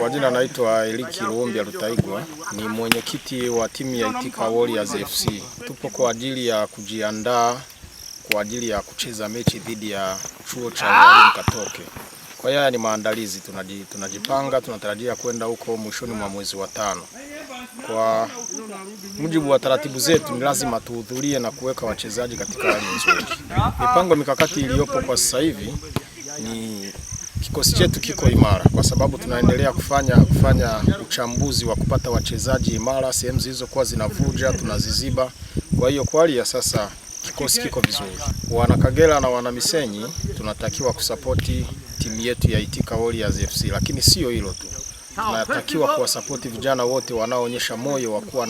Kwa jina naitwa Eliki Luombi Lutaigwa, ni mwenyekiti wa timu ya Itika Warriors FC. Tupo kwa ajili ya kujiandaa kwa ajili ya kucheza mechi dhidi ya chuo cha walimu Katoke. Kwa hiyo ni maandalizi, tunajipanga, tunatarajia kwenda huko mwishoni mwa mwezi wa 5. Kwa mujibu wa taratibu zetu ni lazima tuhudhurie na kuweka wachezaji katika hali nzuri. Mipango mikakati iliyopo kwa sasa hivi ni kikosi chetu kiko imara kwa sababu tunaendelea kufanya uchambuzi wa kupata wachezaji imara, sehemu zilizokuwa zinavuja tunaziziba. Kwa hiyo kwa hali ya sasa kikosi kiko vizuri. Wana Kagera na wana Misenyi tunatakiwa kusapoti timu yetu ya Itika Warriors FC, lakini sio hilo tu. Tunatakiwa kuwasapoti vijana wote wanaoonyesha moyo wa kuwa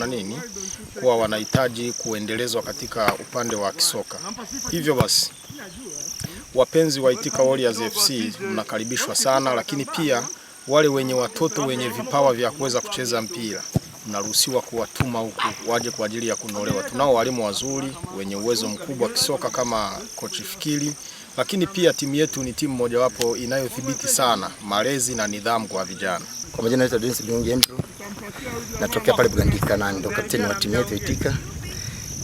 kuwa wanahitaji kuendelezwa katika upande wa kisoka. Hivyo basi wapenzi wa Itika Warriors FC mnakaribishwa sana, lakini pia wale wenye watoto wenye vipawa vya kuweza kucheza mpira mnaruhusiwa kuwatuma huku waje kwa ajili ya kunolewa. Tunao walimu wazuri wenye uwezo mkubwa kisoka kama Coach Fikiri, lakini pia timu yetu ni timu mojawapo inayodhibiti sana malezi na nidhamu kwa vijana. Kwa majina naitwa Dennis Dungembe, natokea pale Bugandika na ndo kapteni wa timu yetu Itika.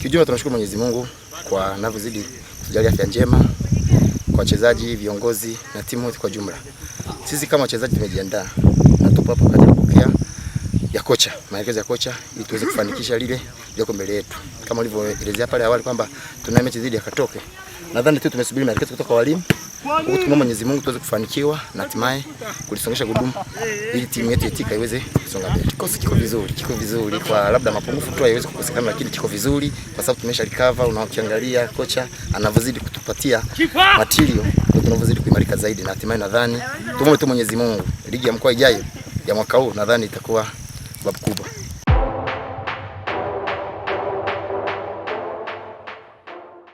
Kijumla tunashukuru Mwenyezi Mungu kwa anavyozidi kujalia afya njema kwa wachezaji, viongozi na timu yote kwa jumla. Sisi kama wachezaji tumejiandaa na tupo hapa katika kupokea ya kocha, maelekezo ya kocha ili tuweze kufanikisha lile liko mbele yetu. Kama ulivyoelezea pale awali kwamba tuna mechi dhidi ya Katoke. Nadhani tu tumesubiri maelekezo kutoka kwa walimu. Tunaomba Mwenyezi Mungu tuweze kufanikiwa na hatimaye kulisongesha gudumu ili timu yetu Itika iweze kusonga mbele. Kikosi kiko vizuri kwa labda mapungufu tu haiwezi kukosekana, lakini kiko vizuri kwa sababu tumesha recover. Unaokiangalia kocha anavyozidi kutupatia material ndio tunavyozidi kuimarika zaidi, na hatimaye nadhani tuombe tu Mwenyezi Mungu ligi ya mkoa ijayo ya mwaka huu nadhani itakuwa babu kubwa.